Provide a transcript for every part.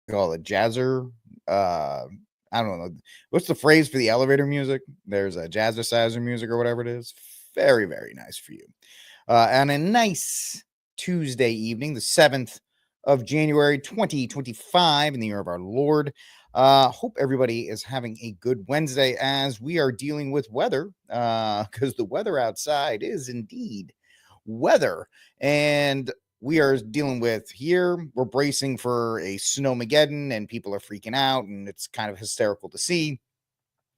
call it jazzer. I don't know. What's the phrase for the elevator music? There's a jazzerciser music or whatever it is. Very, very nice for you. On a nice Tuesday evening, the 7th of January, 2025, in the year of our Lord. Hope everybody is having a good Wednesday as we are dealing with weather, because the weather outside is indeed weather. And we are dealing with here, we're bracing for a snowmageddon, and people are freaking out, and it's kind of hysterical to see.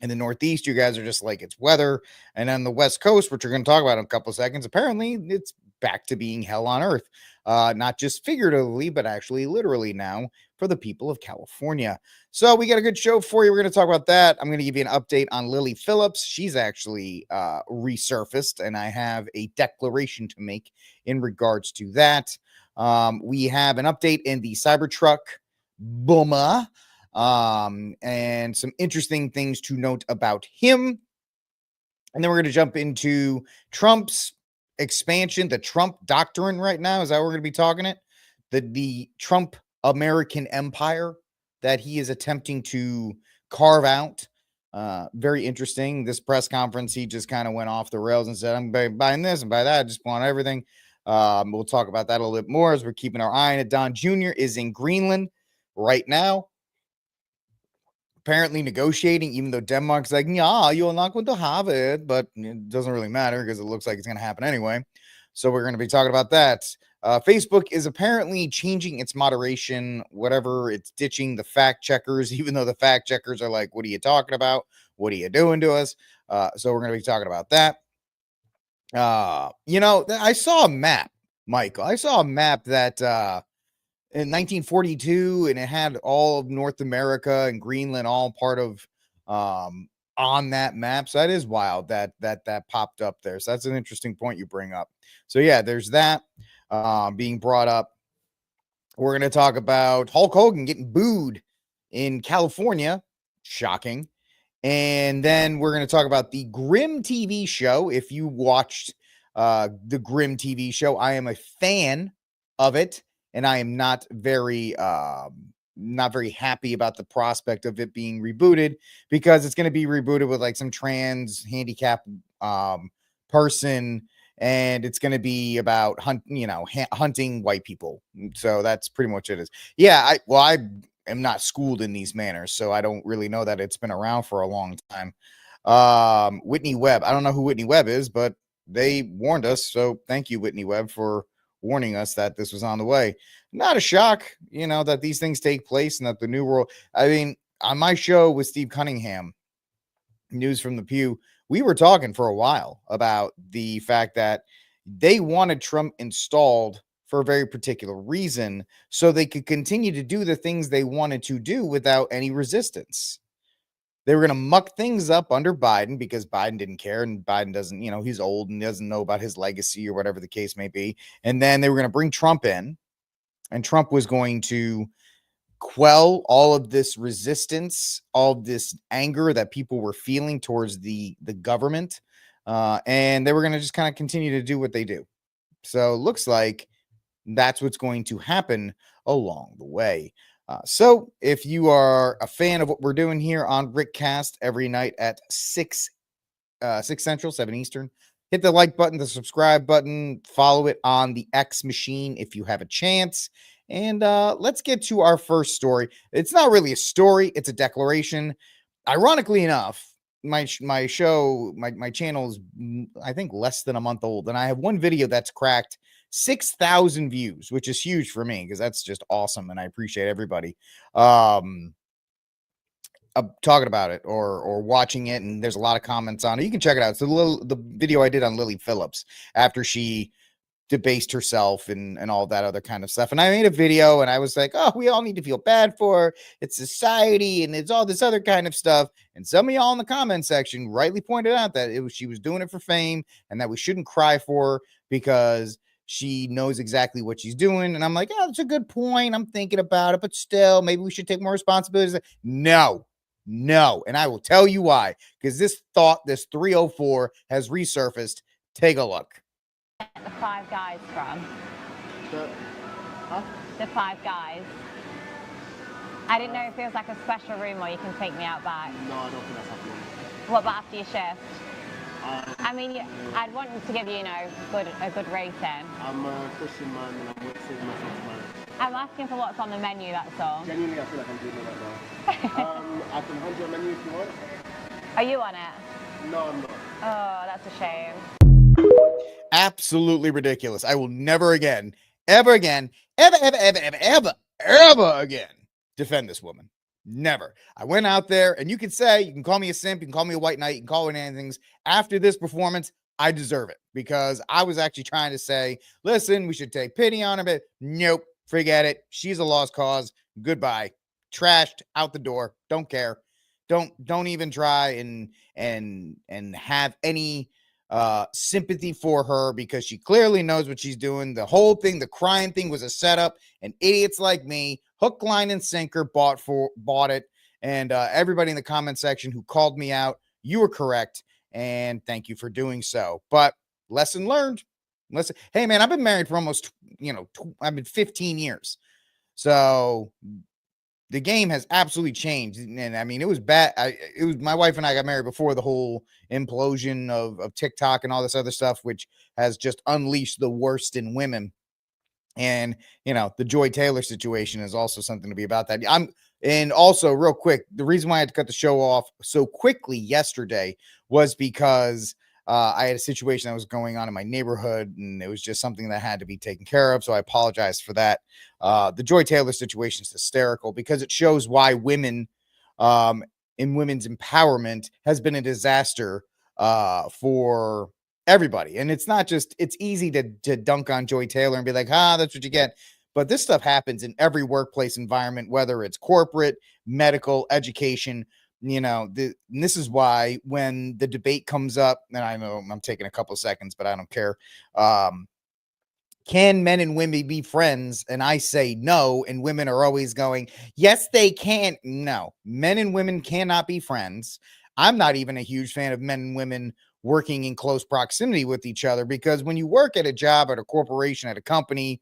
In the Northeast, you guys are just like, it's weather. And on the West Coast, which we're going to talk about in a couple of seconds, apparently it's back to being hell on earth. Not just figuratively, but actually literally now for the people of California. So we got a good show for you. We're going to talk about that. I'm going to give you an update on Lily Phillips. She's actually resurfaced, and I have a declaration to make in regards to that. We have an update in the Cybertruck Boma. And some interesting things to note about him. And then we're going to jump into Trump's expansion, the Trump doctrine right now. Is that what we're going to be talking it? The Trump American empire that he is attempting to carve out. Very interesting. This press conference, he just kind of went off the rails and said, I'm buying this and buy that. I just want everything. We'll talk about that a little bit more as we're keeping our eye on it. Don Jr. is in Greenland right now, apparently negotiating, even though Denmark's like, yeah, you're not going to have it, but it doesn't really matter because it looks like it's going to happen anyway. So we're going to be talking about that. Facebook is apparently changing its moderation, whatever. It's ditching the fact checkers, even though the fact checkers are like, what are you talking about? What are you doing to us? So we're going to be talking about that. I saw a map, Michael. I saw a map that in 1942, and it had all of North America and Greenland all part of on that map. So that is wild that popped up there. So that's an interesting point you bring up. So yeah, there's that being brought up. We're going to talk about Hulk Hogan getting booed in California. Shocking. And then we're going to talk about the Grimm TV show. If you watched the Grimm TV show, I am a fan of it. And I am not very happy about the prospect of it being rebooted, because it's going to be rebooted with like some trans handicapped person, and it's going to be about hunting white people. So that's pretty much it. Yeah, I am not schooled in these manners, so I don't really know that it's been around for a long time. Whitney Webb. I don't know who Whitney Webb is, but they warned us. So thank you, Whitney Webb, for warning us that this was on the way. Not a shock, that these things take place and that the new world. I mean, on my show with Steve Cunningham, News from the Pew, we were talking for a while about the fact that they wanted Trump installed for a very particular reason, so they could continue to do the things they wanted to do without any resistance. They were going to muck things up under Biden because Biden didn't care, and Biden doesn't, he's old and doesn't know about his legacy or whatever the case may be. And then they were going to bring Trump in, and Trump was going to quell all of this resistance, all of this anger that people were feeling towards the government. And they were going to just kind of continue to do what they do. So it looks like that's what's going to happen along the way. So if you are a fan of what we're doing here on Rickcast every night at 6 Central, 7 Eastern, hit the like button, the subscribe button, follow it on the X machine if you have a chance. And let's get to our first story. It's not really a story, it's a declaration. Ironically enough, my show, my channel is, I think, less than a month old, and I have one video that's cracked 6,000 views, which is huge for me because that's just awesome, and I appreciate everybody talking about it or watching it, and there's a lot of comments on it. You can check it out. It's the video I did on Lily Phillips after she debased herself and all that other kind of stuff. And I made a video and I was like, oh, we all need to feel bad for her. It's society and it's all this other kind of stuff. And some of y'all in the comment section rightly pointed out that she was doing it for fame and that we shouldn't cry for her because she knows exactly what she's doing. And I'm like, oh, that's a good point. I'm thinking about it, but still, maybe we should take more responsibilities. No. And I will tell you why, because this 304 has resurfaced. Take a look. The Five Guys from? The Five Guys. I didn't know if there was like a special room where you can take me out back. No, I don't think that's happening. What about after your shift? I mean, I'd want to give you, you know, a good rating. I'm a Christian man and I'm saving myself to marriage. I'm asking for what's on the menu, that's all. Genuinely, I feel like I'm doing it right now. I can hand you a menu if you want. Are you on it? No, I'm not. Oh, that's a shame. Absolutely ridiculous. I will never again, ever again, ever again defend this woman. Never. I went out there, and you can call me a simp, you can call me a white knight, you can call me anything. After this performance, I deserve it because I was actually trying to say, listen, we should take pity on her, but nope, forget it. She's a lost cause. Goodbye. Trashed, out the door. Don't care. Don't even try and have any sympathy for her because she clearly knows what she's doing. The whole thing, the crime thing was a setup, and idiots like me, hook, line, and sinker, bought it. And everybody in the comment section who called me out, you were correct, and thank you for doing so. But lesson learned. Hey man, I've been married for almost, I've been 15 years. So the game has absolutely changed. And I mean, it was bad. My wife and I got married before the whole implosion of TikTok and all this other stuff, which has just unleashed the worst in women. And, the Joy Taylor situation is also something to be about that. And also real quick, the reason why I had to cut the show off so quickly yesterday was because I had a situation that was going on in my neighborhood, and it was just something that had to be taken care of. So I apologize for that. The Joy Taylor situation is hysterical because it shows why women in women's empowerment has been a disaster for everybody. And it's not just, it's easy to dunk on Joy Taylor and be like, that's what you get. But this stuff happens in every workplace environment, whether it's corporate, medical, education. This is why when the debate comes up, and I know I'm taking a couple of seconds, but I don't care. Can men and women be friends? And I say no. And women are always going, yes, they can. No, men and women cannot be friends. I'm not even a huge fan of men and women working in close proximity with each other, because when you work at a job, at a corporation, at a company,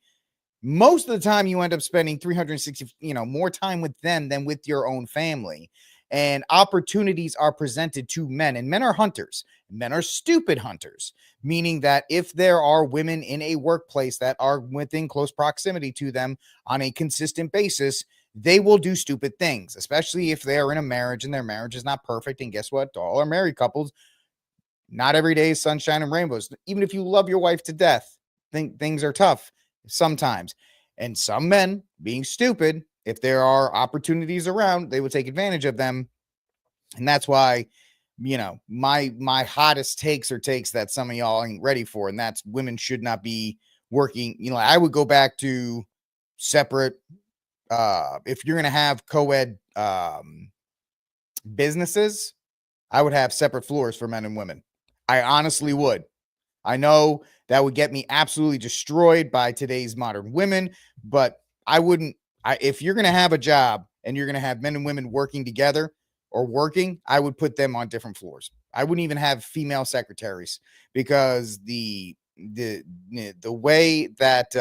most of the time you end up spending 360, more time with them than with your own family. And opportunities are presented to men, and men are hunters. Men are stupid hunters, meaning that if there are women in a workplace that are within close proximity to them on a consistent basis, they will do stupid things, especially if they are in a marriage and their marriage is not perfect. And guess what? All our married couples, not every day is sunshine and rainbows. Even if you love your wife to death, things are tough sometimes. And some men, being stupid, if there are opportunities around, they will take advantage of them. And that's why, my hottest takes are takes that some of y'all ain't ready for. And that's women should not be working. I would go back to separate, if you're going to have co-ed businesses, I would have separate floors for men and women. I honestly would. I know that would get me absolutely destroyed by today's modern women, but I wouldn't. If you're going to have a job and you're going to have men and women working together or working, I would put them on different floors. I wouldn't even have female secretaries, because the way that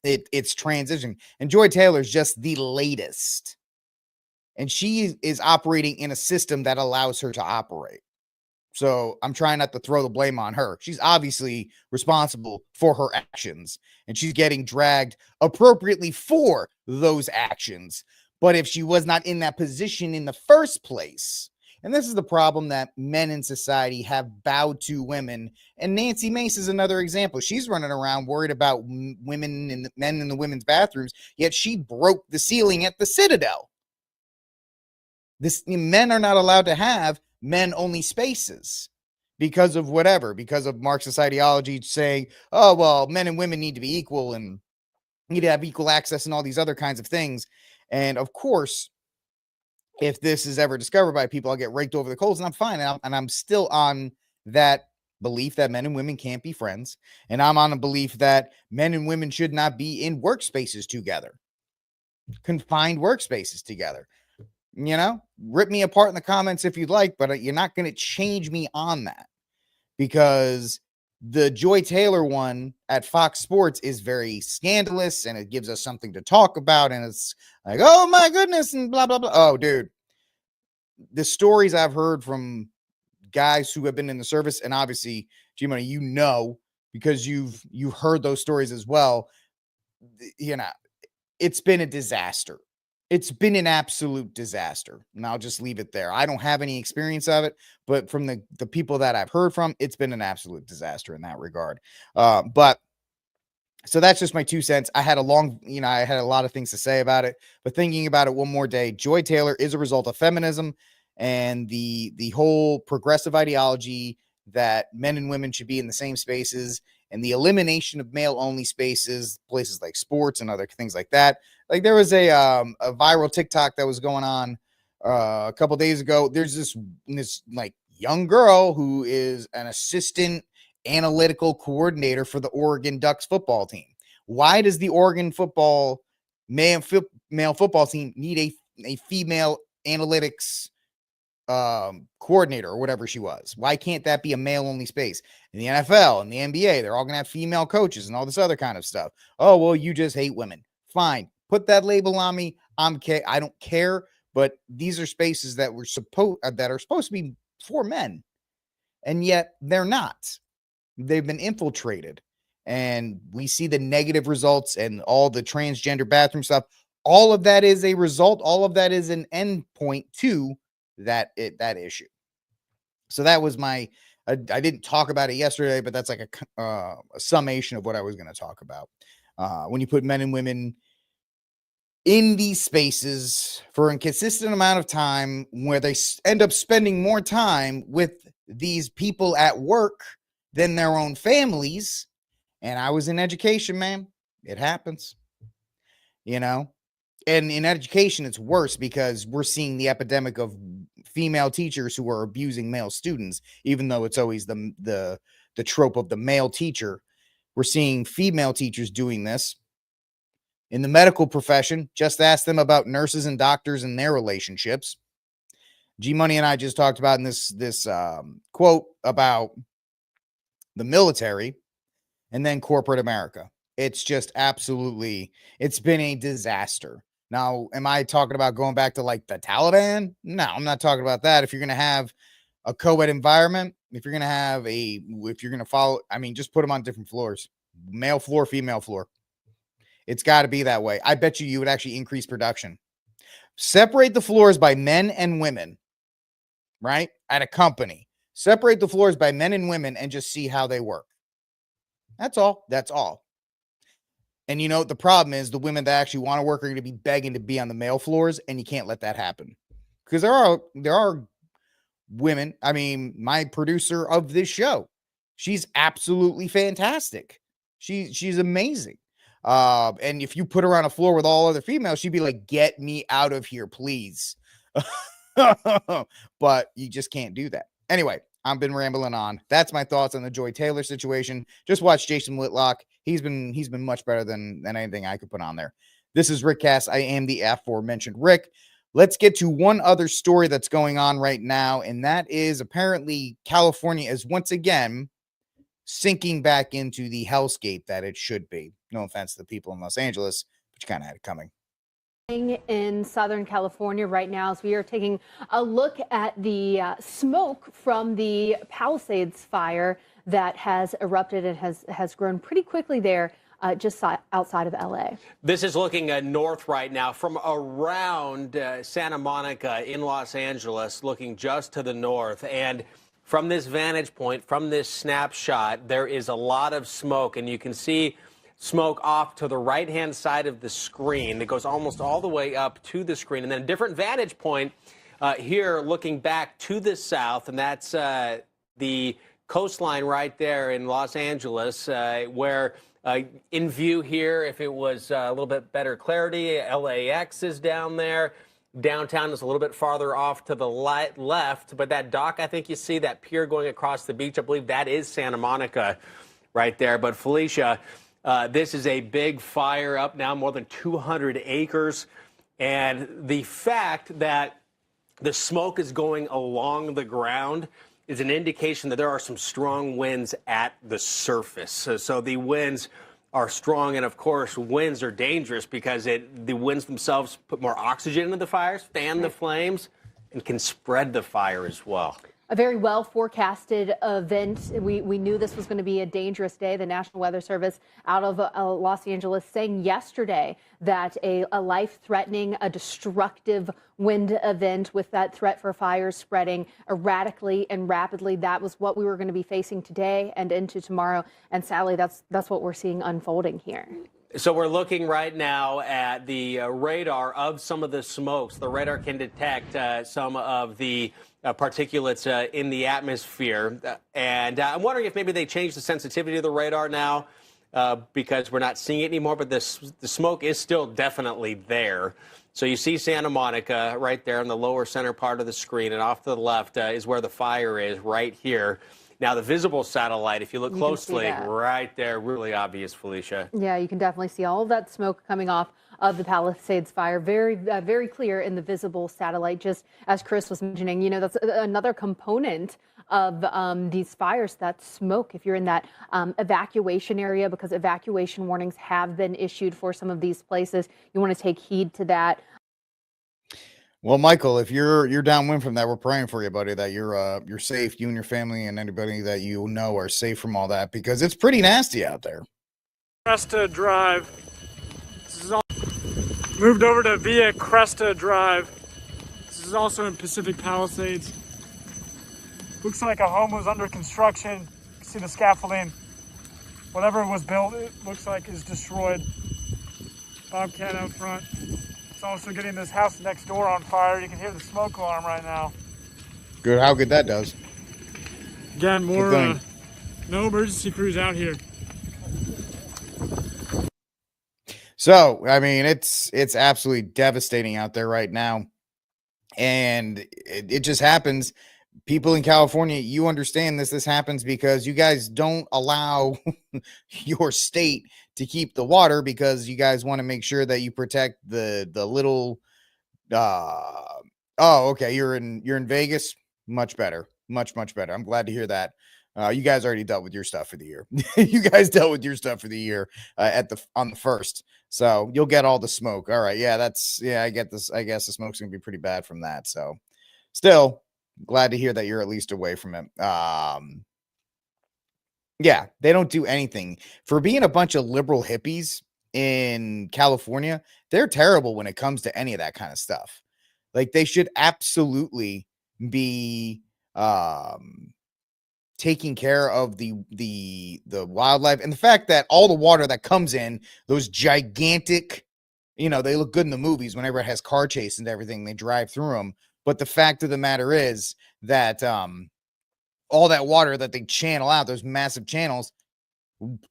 it's transitioning, and Joy Taylor is just the latest, and she is operating in a system that allows her to operate. So I'm trying not to throw the blame on her. She's obviously responsible for her actions, and she's getting dragged appropriately for those actions. But if she was not in that position in the first place, and this is the problem that men in society have bowed to women, and Nancy Mace is another example. She's running around worried about women and men in the women's bathrooms, yet she broke the ceiling at the Citadel. Men are not allowed to have men-only spaces because of Marxist ideology saying, oh, well, men and women need to be equal and need to have equal access and all these other kinds of things. And of course, if this is ever discovered by people, I'll get raked over the coals, and I'm fine. And I'm still on that belief that men and women can't be friends. And I'm on a belief that men and women should not be in workspaces together, confined workspaces together. Rip me apart in the comments if you'd like, but you're not going to change me on that, because The Joy Taylor one at Fox Sports is very scandalous, and it gives us something to talk about, and it's like, oh my goodness, and blah blah blah. Oh, dude, the stories I've heard from guys who have been in the service, and obviously, G-Money, you know, because you've heard those stories as well. You know, it's been a disaster. It's been an absolute disaster. And I'll just leave it there. I don't have any experience of it, but from the people that I've heard from, it's been an absolute disaster in that regard. But so that's just my 2 cents. I had a lot of things to say about it, but thinking about it one more day, Joy Taylor is a result of feminism and the whole progressive ideology that men and women should be in the same spaces, and the elimination of male only spaces, places like sports and other things like that. Like there was a viral TikTok that was going on a couple days ago. There's this like young girl who is an assistant analytical coordinator for the Oregon Ducks football team. Why does the Oregon male football team need a female analytics coordinator or whatever she was? Why can't that be a male only space? In the NFL and the NBA, they're all gonna have female coaches and all this other kind of stuff. Oh, well, you just hate women. Fine, put that label on me. I don't care. But these are spaces that are supposed to be for men, and yet they're not. They've been infiltrated, and we see the negative results and all the transgender bathroom stuff. All of that is a result. All of that is an end point to that issue. So that was I didn't talk about it yesterday, but that's like a summation of what I was going to talk about. When you put men and women in these spaces for a consistent amount of time, where they end up spending more time with these people at work than their own families. And I was in education, man. It happens, and in education, it's worse because we're seeing the epidemic of female teachers who are abusing male students, even though it's always the trope of the male teacher. We're seeing female teachers doing this. In the medical profession, just ask them about nurses and doctors and their relationships. G-Money and I just talked about in this quote about the military and then corporate America. It's just it's been a disaster. Now, am I talking about going back to like the Taliban? No, I'm not talking about that. If you're going to have a co-ed environment, if you're going to follow, just put them on different floors, male floor, female floor. It's got to be that way. I bet you would actually increase production. Separate the floors by men and women, right? At a company. Separate the floors by men and women and just see how they work. That's all. And the problem is the women that actually want to work are going to be begging to be on the male floors, and you can't let that happen. Because there are women. My producer of this show, she's absolutely fantastic. She's amazing. And if you put her on a floor with all other females, she'd be like, get me out of here, please. But you just can't do that. Anyway, I've been rambling on. That's my thoughts on the Joy Taylor situation. Just watch Jason Whitlock. He's been much better than anything I could put on there. This is Rick Cass. I am the aforementioned Rick. Let's get to one other story that's going on right now, and that is apparently California is once again sinking back into the hellscape that it should be. No offense to the people in Los Angeles, but you kind of had it coming. In Southern California right now, as we are taking a look at the smoke from the Palisades fire that has erupted and has grown pretty quickly there just outside of LA. This is looking north right now from around Santa Monica in Los Angeles, looking just to the north. And from this vantage point, from this snapshot, there is a lot of smoke, and you can see smoke off to the right-hand side of the screen that goes almost all the way up to the screen. And then a different vantage point here looking back to the south, and that's the coastline right there in Los Angeles, where in view here, if it was a little bit better clarity, LAX is down there. Downtown is a little bit farther off to the left, but that dock, I think you see that pier going across the beach, I believe that is Santa Monica right there. But Felicia, this is a big fire up now, more than 200 acres. And the fact that the smoke is going along the ground is an indication that there are some strong winds at the surface. So the winds are strong, and of course, winds are dangerous because the winds themselves put more oxygen into the fires, fan the flames, and can spread the fire as well. A very well forecasted event. We knew this was going to be a dangerous day. The National Weather Service out of Los Angeles saying yesterday that a life-threatening, a destructive wind event with that threat for fires spreading erratically and rapidly. That was what we were going to be facing today and into tomorrow. And sadly, that's what we're seeing unfolding here. So we're looking right now at the radar of some of the smokes. The radar can detect some of the particulates in the atmosphere. And I'm wondering if maybe they changed the sensitivity of the radar now because we're not seeing it anymore. But the smoke is still definitely there. So you see Santa Monica right there in the lower center part of the screen. And off to the left is where the fire is right here. Now, the visible satellite, if you look closely, right there, really obvious, Felicia. Yeah, you can definitely see all of that smoke coming off of the Palisades fire. Very, very clear in the visible satellite, just as Chris was mentioning. You know, that's another component of these fires, that smoke. If you're in that evacuation area, because evacuation warnings have been issued for some of these places, you want to take heed to that. Well, Michael, if you're downwind from that, we're praying for you, buddy, that you're safe. You and your family and anybody that you know are safe from all that, because it's pretty nasty out there. Cresta Drive. This is all moved over to via Cresta Drive. This is also in Pacific Palisades. Looks like a home was under construction. You can see the scaffolding. Whatever was built, it looks like is destroyed. Bobcat out front. It's also getting this house next door on fire. You can hear the smoke alarm right now. Good. How good that does. Again, more no emergency crews out here. So, I mean, it's absolutely devastating out there right now. And it just happens. People in California, you understand this happens because you guys don't allow your state to keep the water, because you guys want to make sure that you protect the little oh, okay, you're in Vegas. Much better. Much better. I'm glad to hear that. You guys already dealt with your stuff for the year. You guys dealt with your stuff for the year on the 1st. So you'll get all the smoke. All right. Yeah, I get this. I guess the smoke's gonna be pretty bad from that. So still glad to hear that you're at least away from it. Yeah, they don't do anything for being a bunch of liberal hippies in California. They're terrible when it comes to any of that kind of stuff. Like, they should absolutely be taking care of the wildlife, and the fact that all the water that comes in, those gigantic, they look good in the movies whenever it has car chases and everything, they drive through them. But the fact of the matter is that all that water that they channel out, those massive channels,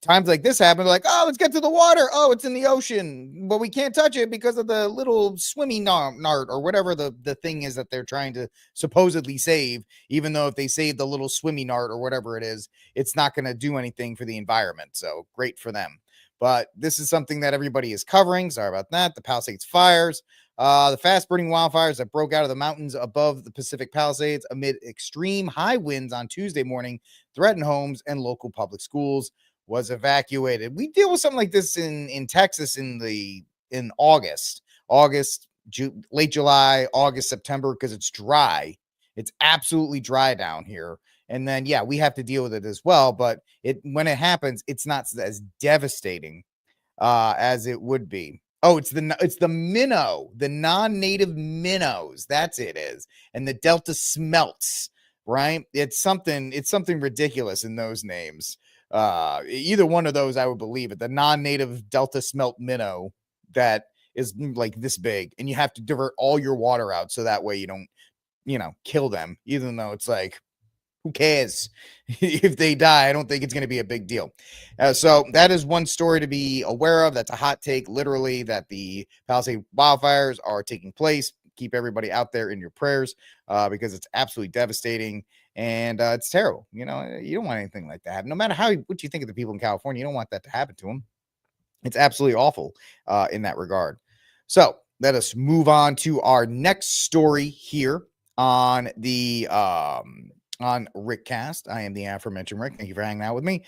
times like this happen, they're like, oh, let's get to the water. Oh, it's in the ocean, but we can't touch it because of the little swimming nart or whatever the thing is that they're trying to supposedly save. Even though if they save the little swimming nart or whatever it is, it's not going to do anything for the environment. So great for them. But this is something that everybody is covering. Sorry about that. The Palisades fires. The fast-burning wildfires that broke out of the mountains above the Pacific Palisades amid extreme high winds on Tuesday morning threatened homes and local public schools. Was evacuated. We deal with something like this in Texas in August, late July, August, September, because it's dry. It's absolutely dry down here. And then, yeah, we have to deal with it as well. But when it happens, it's not as devastating as it would be. Oh, it's the minnow, the non-native minnows. That's it is. And the Delta smelts, right? It's something ridiculous in those names. Either one of those, I would believe it. The non-native Delta smelt minnow that is like this big, and you have to divert all your water out so that way you don't, kill them. Even though it's like, who cares if they die? I don't think it's going to be a big deal. So that is one story to be aware of. That's a hot take, literally, that the Palisades wildfires are taking place. Keep everybody out there in your prayers because it's absolutely devastating and it's terrible. You don't want anything like that. No matter what you think of the people in California, you don't want that to happen to them. It's absolutely awful in that regard. So let us move on to our next story here on the on Rickcast. I am the aforementioned Rick. Thank you for hanging out with me.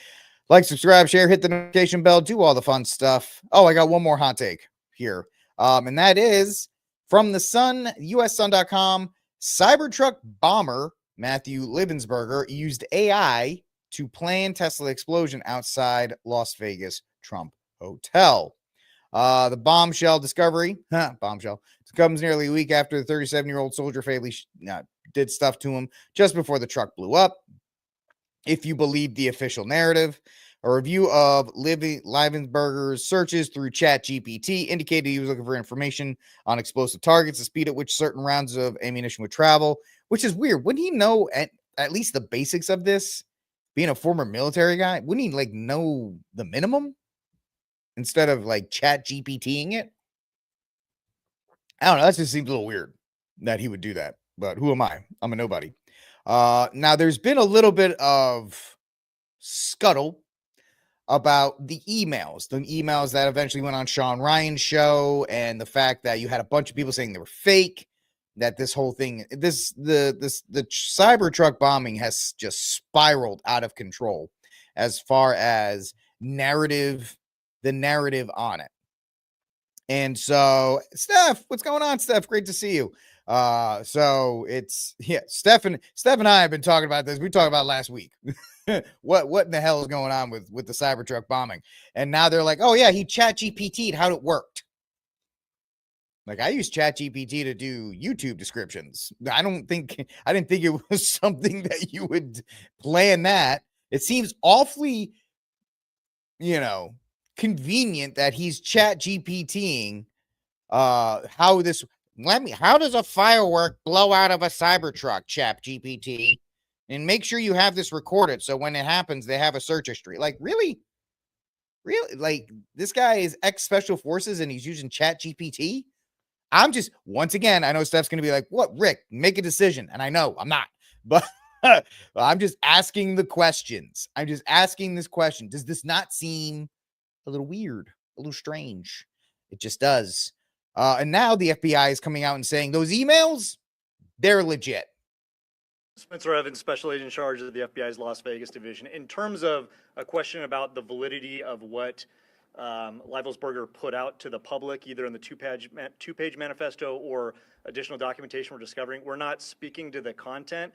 Like, subscribe, share, hit the notification bell, do all the fun stuff. Oh, I got one more hot take here. And that is from the Sun, USSun.com. Cybertruck bomber Matthew Libbensberger used AI to plan Tesla explosion outside Las Vegas Trump Hotel. The bombshell discovery, bombshell, comes nearly a week after the 37-year-old soldier family did stuff to him just before the truck blew up. If you believe the official narrative, a review of Liebensberger's searches through ChatGPT indicated he was looking for information on explosive targets, the speed at which certain rounds of ammunition would travel, which is weird. Wouldn't he know at least the basics of this? Being a former military guy, wouldn't he like know the minimum instead of like ChatGPTing it? I don't know. That just seems a little weird that he would do that. But who am I? I'm a nobody. Now, there's been a little bit of scuttle about the emails that eventually went on Sean Ryan's show, and the fact that you had a bunch of people saying they were fake, that this whole thing, the Cybertruck bombing has just spiraled out of control as far as the narrative on it. And so, Steph, what's going on, Steph? Great to see you. So it's, yeah, Steph and I have been talking about this. We talked about last week. What in the hell is going on with the Cybertruck bombing? And now they're like, oh yeah, he ChatGPT'd how it worked. Like, I use ChatGPT to do YouTube descriptions. I didn't think it was something that you would plan that. It seems awfully, convenient that he's ChatGPTing how does a firework blow out of a Cybertruck, ChatGPT? And make sure you have this recorded so when it happens, they have a search history. Like, really? Like, this guy is ex-special forces and he's using ChatGPT? I'm just, once again, I know Steph's going to be like, what, Rick? Make a decision. And I know I'm not. But I'm just asking the questions. I'm just asking this question. Does this not seem a little weird, a little strange? It just does. And now the FBI is coming out and saying those emails, they're legit. Spencer Evans, Special Agent in Charge of the FBI's Las Vegas division. In terms of a question about the validity of what Liebelsberger put out to the public, either in the two-page manifesto or additional documentation we're discovering, we're not speaking to the content.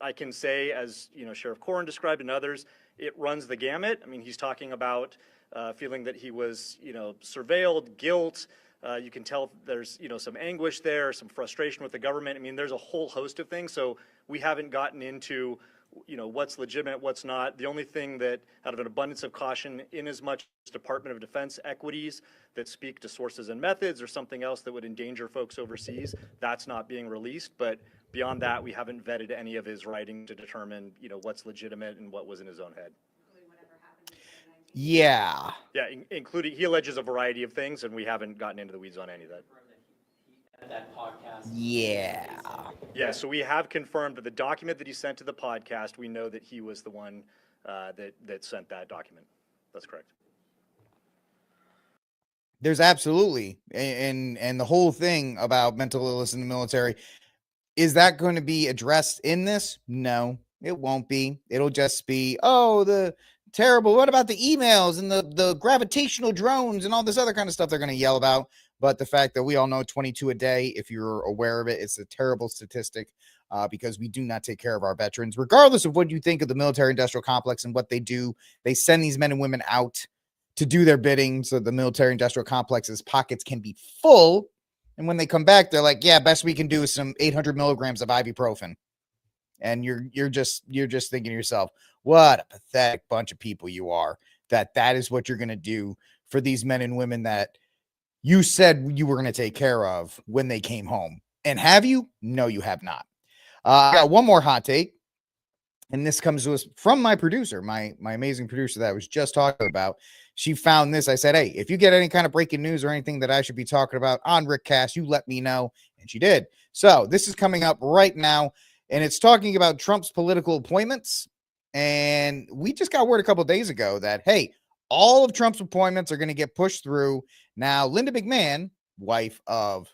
I can say, as Sheriff Corrin described and others, it runs the gamut. I mean, he's talking about feeling that he was, surveilled, guilt. You can tell there's, some anguish there, some frustration with the government. I mean, there's a whole host of things. So we haven't gotten into, what's legitimate, what's not. The only thing that, out of an abundance of caution, in as much as Department of Defense equities that speak to sources and methods or something else that would endanger folks overseas, that's not being released. But beyond that, we haven't vetted any of his writing to determine, what's legitimate and what was in his own head. Yeah. Yeah, including, he alleges a variety of things, and we haven't gotten into the weeds on any of that. That podcast. Yeah. Yeah, so we have confirmed that the document that he sent to the podcast, we know that he was the one that sent that document. That's correct. There's absolutely, and the whole thing about mental illness in the military, is that going to be addressed in this? No, it won't be. It'll just be, the terrible, what about the emails and the gravitational drones and all this other kind of stuff they're going to yell about. But the fact that we all know 22 a day, if you're aware of it, it's a terrible statistic because we do not take care of our veterans. Regardless of what you think of the military-industrial complex and what they do, they send these men and women out to do their bidding so the military-industrial complex's pockets can be full. And when they come back, they're like, yeah, best we can do is some 800 milligrams of ibuprofen. And you're just thinking to yourself, what a pathetic bunch of people you are, that is what you're going to do for these men and women that you said you were going to take care of when they came home. And have you? No, you have not. I got one more hot take, and this comes to us from my producer, my amazing producer that I was just talking about. She found this. I said, hey, if you get any kind of breaking news or anything that I should be talking about on Rickcast, you let me know. And she did. So this is coming up right now, and it's talking about Trump's political appointments. And we just got word a couple of days ago that, hey, all of Trump's appointments are going to get pushed through. Now, Linda McMahon, wife of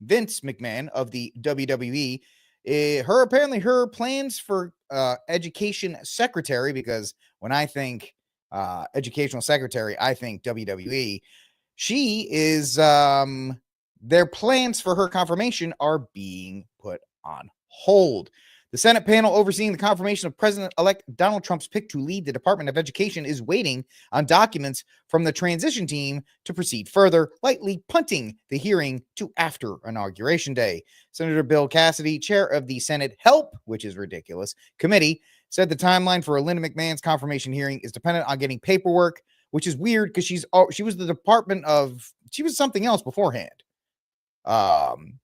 Vince McMahon of the WWE, her plans for education secretary, because when I think educational secretary, I think WWE. She is their plans for her confirmation are being put on hold. The Senate panel overseeing the confirmation of President-elect Donald Trump's pick to lead the Department of Education is waiting on documents from the transition team to proceed further, likely punting the hearing to after Inauguration Day. Senator Bill Cassidy, chair of the Senate Help, which is ridiculous, committee, said the timeline for Linda McMahon's confirmation hearing is dependent on getting paperwork, which is weird because she was something else beforehand.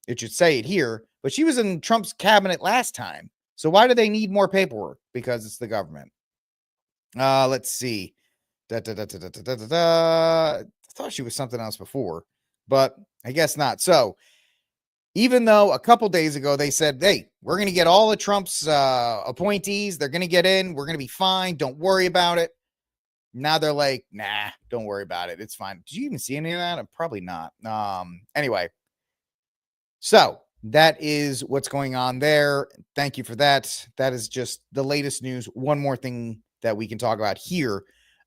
It should say it here, but she was in Trump's cabinet last time. So why do they need more paperwork? Because it's the government. Let's see. I thought she was something else before, but I guess not. So even though a couple days ago they said, hey, we're going to get all of Trump's appointees, they're going to get in, we're going to be fine, don't worry about it. Now they're like, nah, don't worry about it, it's fine. Did you even see any of that? Probably not. Anyway, so that is what's going on there. Thank you for that. That is just the latest news. One more thing that we can talk about here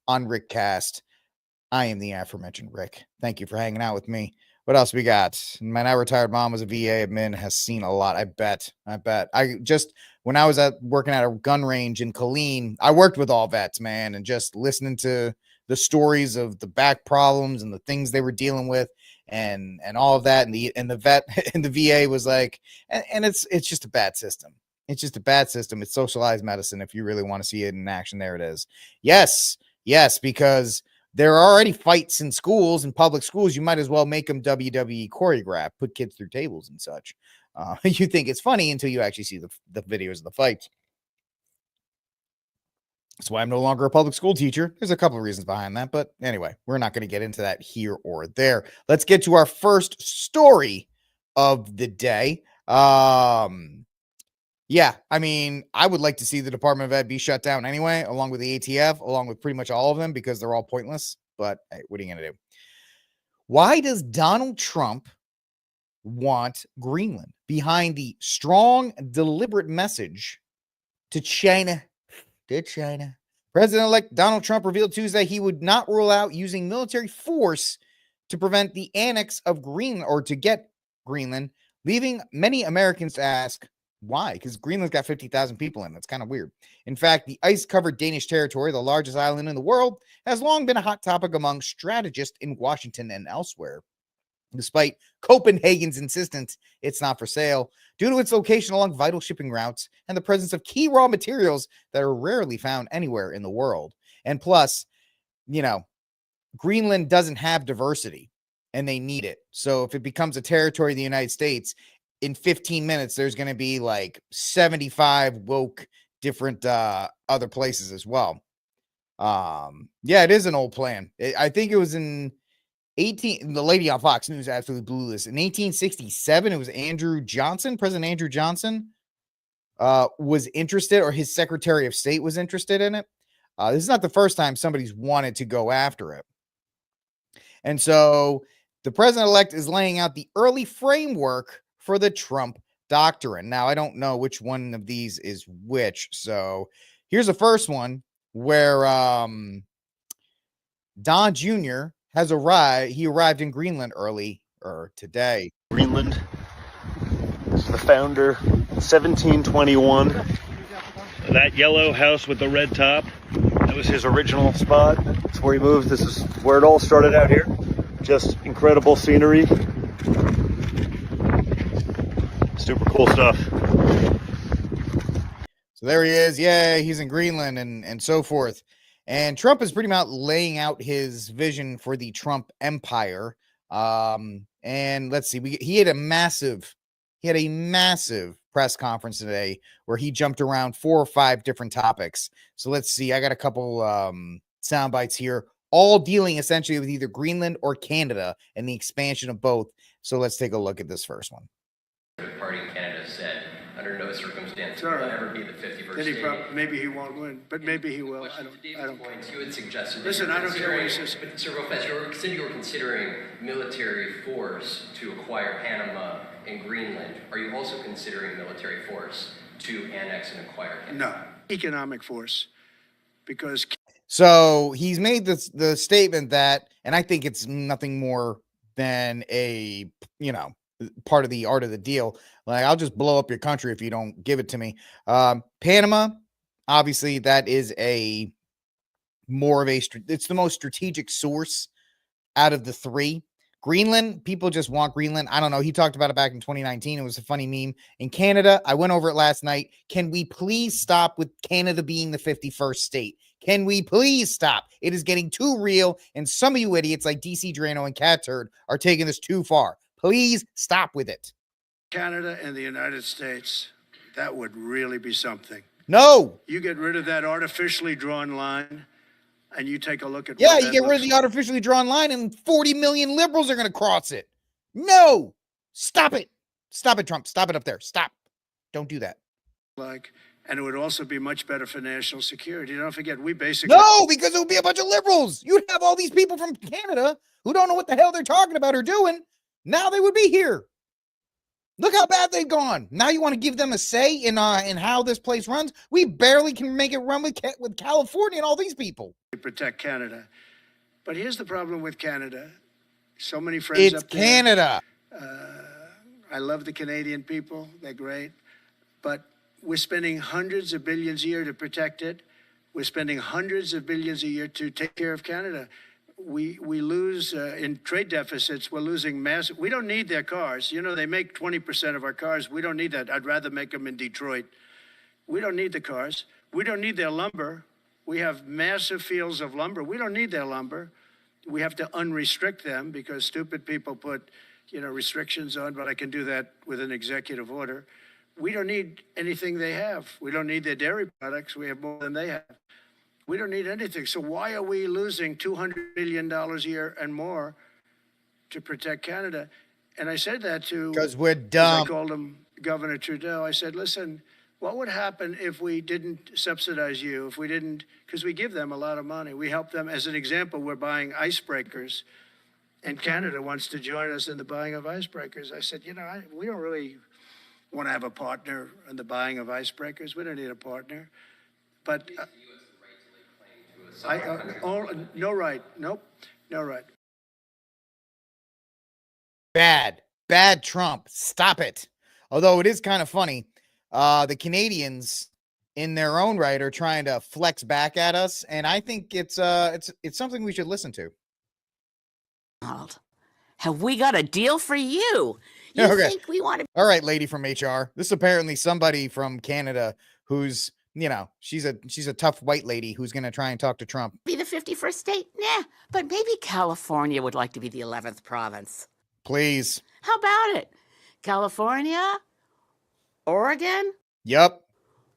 on Rickcast. I am the aforementioned Rick. Thank you for hanging out with me. What else we got? My now retired mom was a VA admin, has seen a lot. I bet. When I was working at a gun range in Killeen, I worked with all vets, man, and just listening to the stories of the back problems and the things they were dealing with and all of that. And the vet and the VA was like, and it's just a bad system. It's just a bad system. It's socialized medicine. If you really want to see it in action, there it is. Yes, because there are already fights in schools and public schools. You might as well make them WWE choreograph, put kids through tables and such. You think it's funny until you actually see the videos of the fights. That's why I'm no longer a public school teacher. There's a couple of reasons behind that, but anyway, we're not going to get into that here or there. Let's get to our first story of the day. Yeah, I mean, I would like to see the Department of Ed be shut down anyway, along with the ATF, along with pretty much all of them, because they're all pointless. But hey, what are you going to do? Why does Donald Trump want Greenland behind the strong, deliberate message to China? President-elect Donald Trump revealed Tuesday he would not rule out using military force to prevent the annex of Greenland or to get Greenland, leaving many Americans to ask why, because Greenland's got 50,000 people in it. It's kind of weird. In fact, the ice-covered Danish territory, the largest island in the world, has long been a hot topic among strategists in Washington and elsewhere. Despite Copenhagen's insistence it's not for sale, due to its location along vital shipping routes and the presence of key raw materials that are rarely found anywhere in the world. And plus, Greenland doesn't have diversity, and they need it. So if it becomes a territory of the United States, in 15 minutes, there's going to be like 75 woke different other places as well. Yeah, it is an old plan. I think it was in the lady on Fox News absolutely blew this. In 1867, it was President Andrew Johnson was interested, or his Secretary of State was interested in it. This is not the first time somebody's wanted to go after it. And so the president-elect is laying out the early framework for the Trump doctrine. Now, I don't know which one of these is which. So here's the first one where Don Jr. has arrived. He arrived in Greenland today. Greenland. This is the founder, 1721. That yellow house with the red top, that was his original spot. That's where he moved. This is where it all started out here. Just incredible scenery. Super cool stuff. So there he is. Yeah, he's in Greenland and so forth. And Trump is pretty much laying out his vision for the Trump empire. And let's see, he had a massive press conference today where he jumped around 4 or 5 different topics. So let's see, I got a couple sound bites here, all dealing essentially with either Greenland or Canada and the expansion of both. So let's take a look at this first one. The party in Canada said, under no circumstance will it ever be the 51st state. Maybe he won't win, but maybe he will. I don't point, you had suggested. Listen, I don't care what he says. But Sir Lopez, you were considering military force to acquire Panama in Greenland, are you also considering military force to annex and acquire Canada? No, economic force, because So he's made the statement that, and I think it's nothing more than a, part of the art of the deal. Like, I'll just blow up your country if you don't give it to me. Panama, obviously, that is it's the most strategic source out of the three. Greenland, people just want Greenland. I don't know. He talked about it back in 2019. It was a funny meme. In Canada, I went over it last night. Can we please stop with Canada being the 51st state? Can we please stop? It is getting too real, and some of you idiots like DC Drano and Cat Turd are taking this too far. Please stop with it. Canada and the United States, that would really be something. No. You get rid of that artificially drawn line, and you take a look at you get rid of the artificially drawn line, and 40 million liberals are going to cross it. No. Stop it. Stop it, Trump. Stop it up there. Stop. Don't do that. And it would also be much better for national security. Don't forget, we basically... No, because it would be a bunch of liberals. You'd have all these people from Canada who don't know what the hell they're talking about or doing. Now they would be here. Look how bad they've gone. Now you want to give them a say in how this place runs? We barely can make it run with California and all these people. Protect Canada. But here's the problem with Canada. So many friends up there. It's Canada. I love the Canadian people. They're great. But we're spending hundreds of billions a year to protect it. We're spending hundreds of billions a year to take care of Canada. We lose in trade deficits. We're losing massive. We don't need their cars. You know, they make 20% of our cars. We don't need that. I'd rather make them in Detroit. We don't need the cars. We don't need their lumber. We have massive fields of lumber. We don't need their lumber. We have to unrestrict them because stupid people put, restrictions on, but I can do that with an executive order. We don't need anything they have. We don't need their dairy products. We have more than they have. We don't need anything. So why are we losing $200 billion a year and more to protect Canada? And I said that to... Because we're dumb. I called him Governor Trudeau. I said, listen, what would happen if we didn't subsidize you? If we didn't... Because we give them a lot of money. We help them. As an example, we're buying icebreakers. And Canada wants to join us in the buying of icebreakers. I said, we don't really want to have a partner in the buying of icebreakers. We don't need a partner. But... no right. Nope. No right. Bad Trump. Stop it. Although it is kind of funny. The Canadians in their own right are trying to flex back at us. And I think it's something we should listen to. Have we got a deal for you? You Okay. think we want to... All right, lady from HR. This is apparently somebody from Canada who's, she's a tough white lady who's going to try and talk to Trump. be the 51st state? Nah, but maybe California would like to be the 11th province. Please. How about it? California? Oregon? Yep.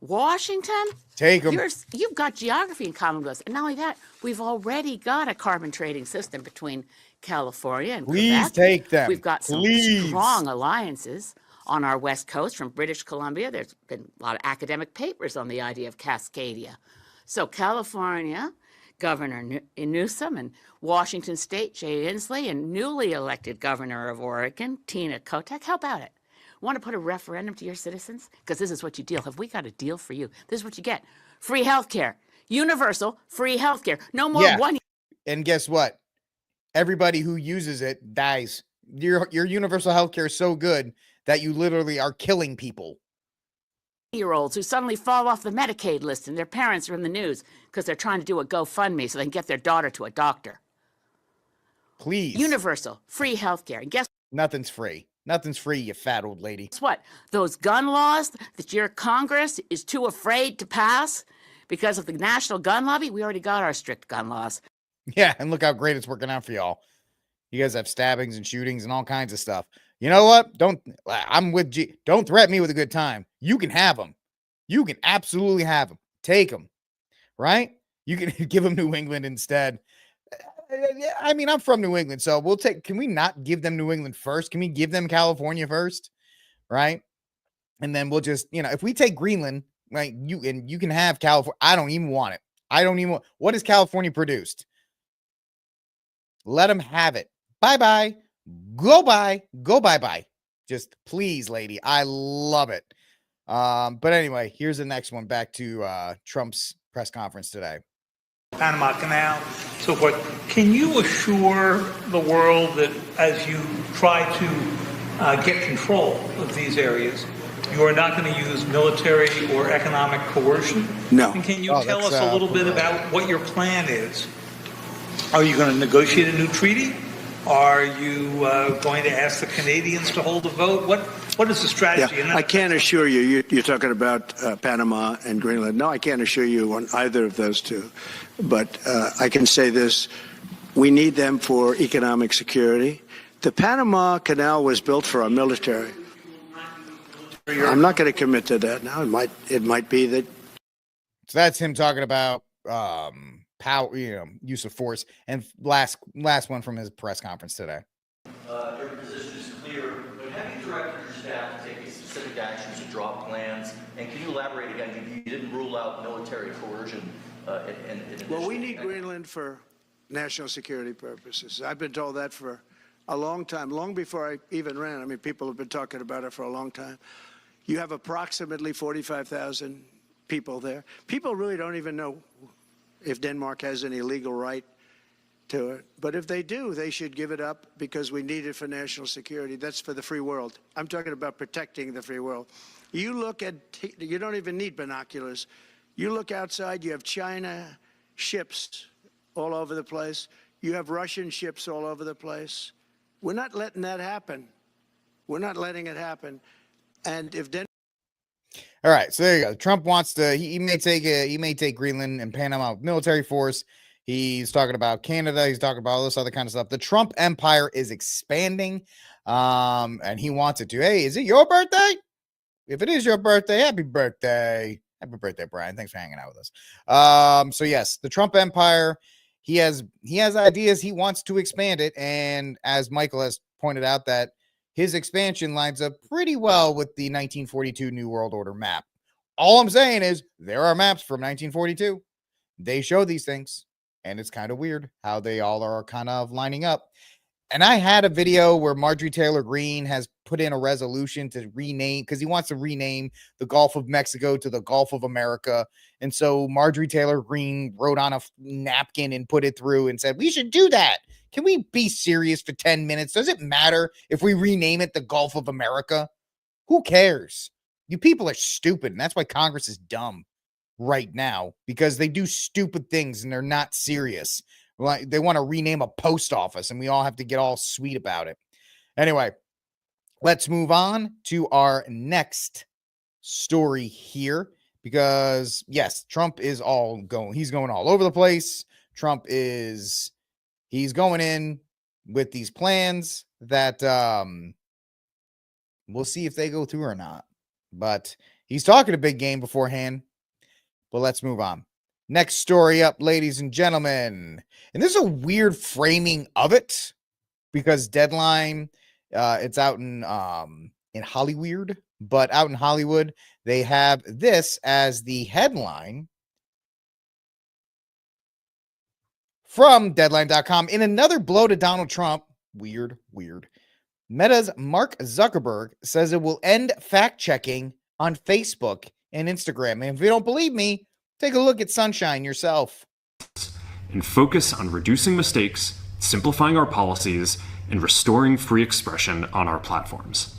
Washington? Take them. You've got geography in common with us. And not only that, we've already got a carbon trading system between California and Please Quebec. take them. We've got some Please. strong alliances on our west coast from British Columbia. There's been a lot of academic papers on the idea of Cascadia. So California, Governor Newsom, and Washington State, Jay Inslee, and newly elected Governor of Oregon, Tina Kotek. How about it? Want to put a referendum to your citizens? Because this is what you deal. Have we got a deal for you? This is what you get. Free health care. Universal free health care. No more one. And guess what? Everybody who uses it dies. Your universal health care is so good that you literally are killing people. Year-olds who suddenly fall off the Medicaid list and their parents are in the news because they're trying to do a GoFundMe so they can get their daughter to a doctor. Please. Universal free health care. And guess Nothing's free. Nothing's free, you fat old lady. Guess what? Those gun laws that your Congress is too afraid to pass because of the national gun lobby, we already got our strict gun laws. Yeah, and look how great it's working out for y'all. You guys have stabbings and shootings and all kinds of stuff. You know what? I'm with G. Don't threaten me with a good time. You can have them. You can absolutely have them. Take them. Right? You can give them New England instead. I mean, I'm from New England, so can we not give them New England first? Can we give them California first? Right? And then we'll just, if we take Greenland, right, you can have California. I don't even want it. What has California produced? Let them have it. Bye-bye. Go bye. Go bye-bye. Just please, lady. I love it. But anyway, here's the next one. Back to Trump's press conference today. Panama Canal, so forth. Can you assure the world that as you try to get control of these areas, you are not going to use military or economic coercion? No. And can you tell us a little bit about what your plan is? Are you going to negotiate a new treaty? Are you going to ask the Canadians to hold a vote? What is the strategy? Yeah, I can't assure you. You're talking about Panama and Greenland. No, I can't assure you on either of those two. But I can say this. We need them for economic security. The Panama Canal was built for our military. I'm not going to commit to that now. It might be that. So that's him talking about power, use of force. And last one from his press conference today. Your position is clear, but have you directed your staff to take specific actions to draw plans? And can you elaborate again? You didn't rule out military coercion. Well, we need Greenland for national security purposes. I've been told that for a long time, long before I even ran. I mean, people have been talking about it for a long time. You have approximately 45,000 people there. People really don't even know if Denmark has any legal right to it. But if they do, they should give it up because we need it for national security. That's for the free world. I'm talking about protecting the free world. You look at, you don't even need binoculars. You look outside, you have China ships all over the place. You have Russian ships all over the place. We're not letting that happen. We're not letting it happen. And if all right, so there you go. Trump wants to. He may take Greenland and Panama with military force. He's talking about Canada. He's talking about all this other kind of stuff. The Trump empire is expanding, and he wants it to. Hey, is it your birthday? If it is your birthday, happy birthday. Happy birthday, Brian. Thanks for hanging out with us. So yes, the Trump empire. He has ideas. He wants to expand it, and as Michael has pointed out, that his expansion lines up pretty well with the 1942 New World Order map. All I'm saying is there are maps from 1942. They show these things, and it's kind of weird how they all are kind of lining up. And I had a video where Marjorie Taylor Greene has put in a resolution to rename, because he wants to rename the Gulf of Mexico to the Gulf of America. And so Marjorie Taylor Greene wrote on a napkin and put it through and said, we should do that. Can we be serious for 10 minutes? Does it matter if we rename it the Gulf of America? Who cares? You people are stupid, and that's why Congress is dumb right now, because they do stupid things and they're not serious. Like they want to rename a post office, and we all have to get all sweet about it. Anyway, let's move on to our next story here, because yes, Trump is he's going all over the place. He's going in with these plans that we'll see if they go through or not. But he's talking a big game beforehand. But let's move on. Next story up, ladies and gentlemen. And this is a weird framing of it, because Deadline, it's out in Hollywood, but out in Hollywood, they have this as the headline from Deadline.com. In another blow to Donald Trump, weird. Meta's Mark Zuckerberg says it will end fact-checking on Facebook and Instagram. And if you don't believe me, take a look at Sunshine yourself. And focus on reducing mistakes, simplifying our policies, and restoring free expression on our platforms.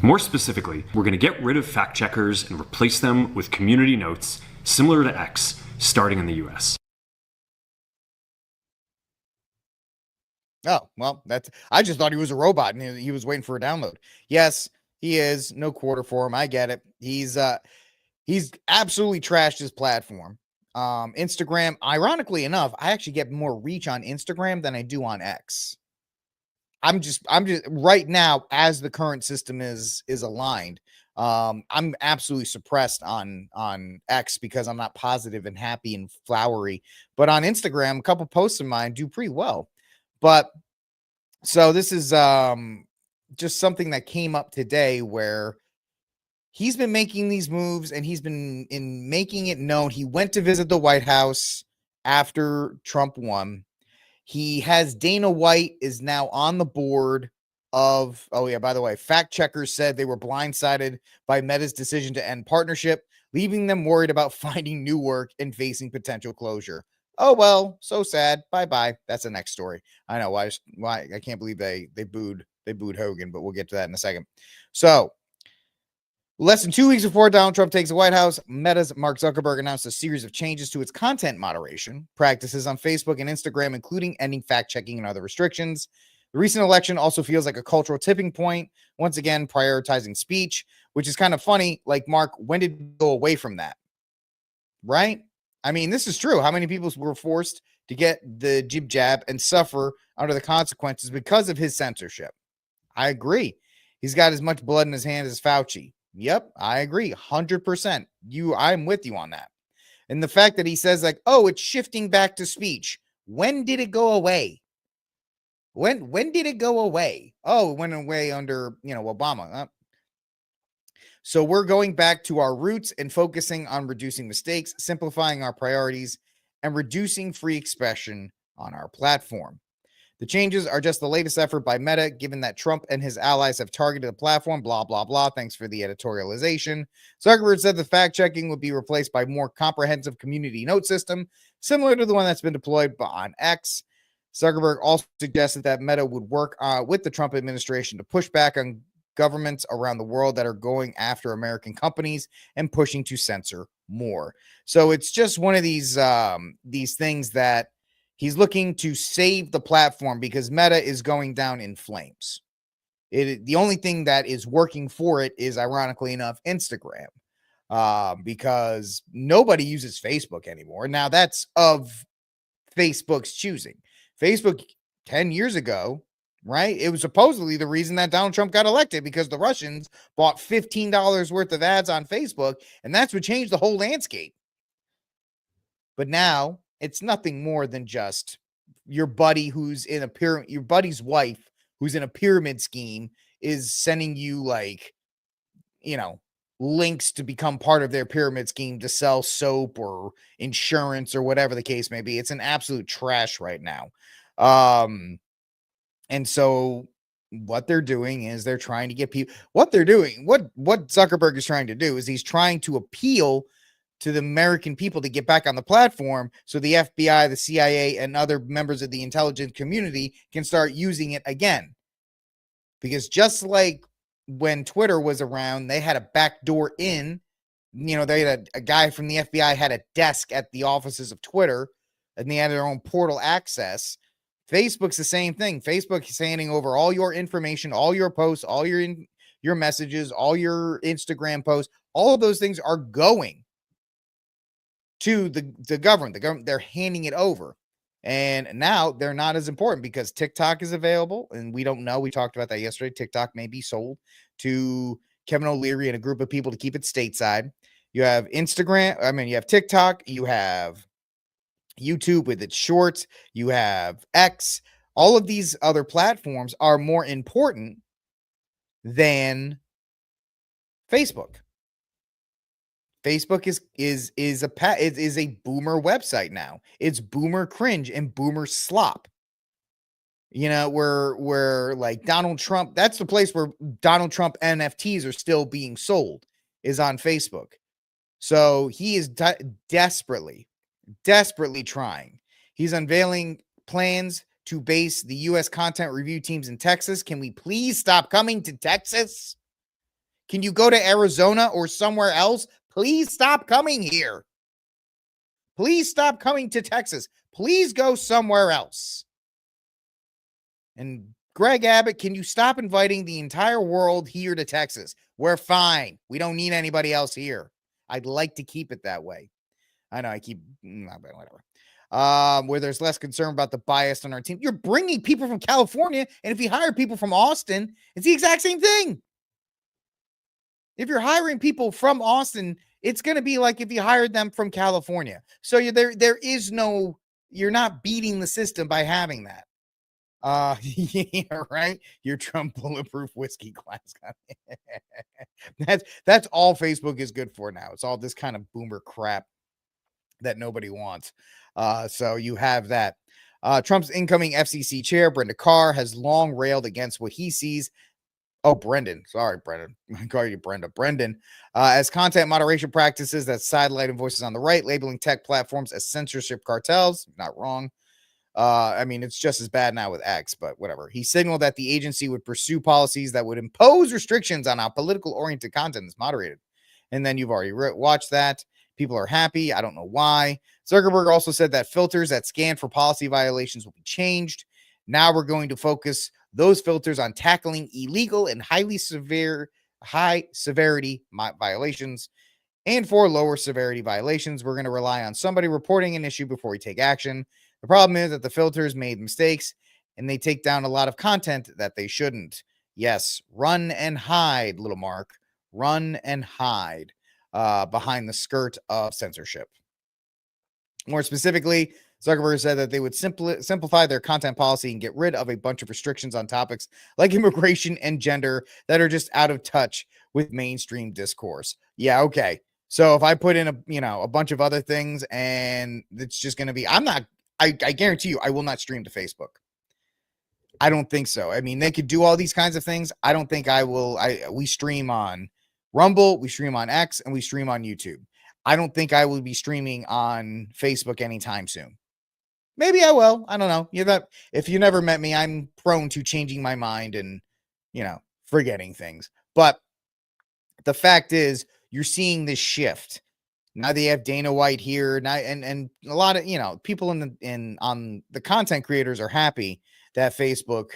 More specifically, we're going to get rid of fact-checkers and replace them with community notes similar to X, starting in the US. Oh, well, I just thought he was a robot and he was waiting for a download. Yes, he is. No quarter for him. I get it. He's absolutely trashed his platform. Instagram, ironically enough, I actually get more reach on Instagram than I do on X. I'm just right now, as the current system is aligned, I'm absolutely suppressed on X because I'm not positive and happy and flowery. But on Instagram, a couple posts of mine do pretty well. But so this is just something that came up today where he's been making these moves and he's been making it known. He went to visit the White House after Trump won. He has Dana White is now on the board of, oh yeah, by the way, fact checkers said they were blindsided by Meta's decision to end partnership, leaving them worried about finding new work and facing potential closure. Oh well, so sad. Bye-bye. That's the next story. I know why I can't believe they booed Hogan, but we'll get to that in a second. So, less than 2 weeks before Donald Trump takes the White House, Meta's Mark Zuckerberg announced a series of changes to its content moderation practices on Facebook and Instagram, including ending fact-checking and other restrictions. The recent election also feels like a cultural tipping point, once again prioritizing speech, which is kind of funny. Like, Mark, when did you go away from that? Right? I mean, this is true. How many people were forced to get the jib jab and suffer under the consequences because of his censorship? I agree. He's got as much blood in his hands as Fauci. Yep, I agree. 100%. I'm with you on that. And the fact that he says, like, oh, it's shifting back to speech. When did it go away? When did it go away? Oh, it went away under, Obama. So we're going back to our roots and focusing on reducing mistakes, simplifying our priorities, and reducing free expression on our platform. The changes are just the latest effort by Meta, given that Trump and his allies have targeted the platform, blah, blah, blah. Thanks for the editorialization. Zuckerberg said the fact-checking would be replaced by a more comprehensive community note system, similar to the one that's been deployed on X. Zuckerberg also suggested that Meta would work with the Trump administration to push back on governments around the world that are going after American companies and pushing to censor more. So it's just one of these things that he's looking to save the platform because Meta is going down in flames. The only thing that is working for it is, ironically enough, Instagram, because nobody uses Facebook anymore. Now, that's of Facebook's choosing. Facebook 10 years ago, right? It was supposedly the reason that Donald Trump got elected, because the Russians bought $15 worth of ads on Facebook, and that's what changed the whole landscape. But now it's nothing more than just your buddy who's in a pyramid, your buddy's wife who's in a pyramid scheme is sending you links to become part of their pyramid scheme to sell soap or insurance or whatever the case may be. It's an absolute trash right now. And so what they're doing is they're trying to get people, what Zuckerberg is trying to do is he's trying to appeal to the American people to get back on the platform so the FBI, the CIA, and other members of the intelligence community can start using it again. Because just like when Twitter was around, they had a backdoor in, they had a guy from the FBI had a desk at the offices of Twitter, and they had their own portal access. Facebook's the same thing. Facebook is handing over all your information, all your posts, all your messages, all your Instagram posts. All of those things are going to the government. The government, they're handing it over. And now they're not as important because TikTok is available, and we don't know. We talked about that yesterday. TikTok may be sold to Kevin O'Leary and a group of people to keep it stateside. You have you have TikTok, you have YouTube with its shorts, you have X. All of these other platforms are more important than Facebook. Facebook is a boomer website now. It's boomer cringe and boomer slop. Where like Donald Trump, that's the place where Donald Trump NFTs are still being sold, is on Facebook. So he is desperately trying. He's unveiling plans to base the U.S. content review teams in Texas. Can we please stop coming to Texas? Can you go to Arizona or somewhere else? Please stop coming here. Please stop coming to Texas. Please go somewhere else. And Greg Abbott, can you stop inviting the entire world here to Texas? We're fine. We don't need anybody else here. I'd like to keep it that way. I know I keep, whatever. Where there's less concern about the bias on our team. You're bringing people from California, and if you hire people from Austin, it's the exact same thing. If you're hiring people from Austin, it's going to be like if you hired them from California. So there is no, you're not beating the system by having that. Yeah, right. Your Trump bulletproof whiskey glass. That's all Facebook is good for now. It's all this kind of boomer crap that nobody wants. So you have that. Trump's incoming FCC chair, Brenda Carr, has long railed against what he sees. Oh, Brendan. Sorry, Brendan. I call you Brenda. Brendan. As content moderation practices that sidelight voices on the right, labeling tech platforms as censorship cartels. Not wrong. I mean, it's just as bad now with X, but whatever. He signaled that the agency would pursue policies that would impose restrictions on how political-oriented content is moderated. And then you've already watched that. People are happy. I don't know why. Zuckerberg also said that filters that scan for policy violations will be changed. Now we're going to focus those filters on tackling illegal and high severity violations. And for lower severity violations, we're going to rely on somebody reporting an issue before we take action. The problem is that the filters made mistakes and they take down a lot of content that they shouldn't. Yes, run and hide, little Mark. Run and hide behind the skirt of censorship. More specifically, Zuckerberg said that they would simplify their content policy and get rid of a bunch of restrictions on topics like immigration and gender that are just out of touch with mainstream discourse. Yeah, okay. So if I put in a bunch of other things and it's just going to be, I guarantee you I will not stream to Facebook. I don't think so. I mean, they could do all these kinds of things. I don't think I will. We stream on Rumble, we stream on X, and we stream on YouTube. I don't think I will be streaming on Facebook anytime soon. Maybe I will. I don't know. If you never met me, I'm prone to changing my mind and, forgetting things. But the fact is, you're seeing this shift. Now they have Dana White here, now, and a lot of people on the content creators are happy that Facebook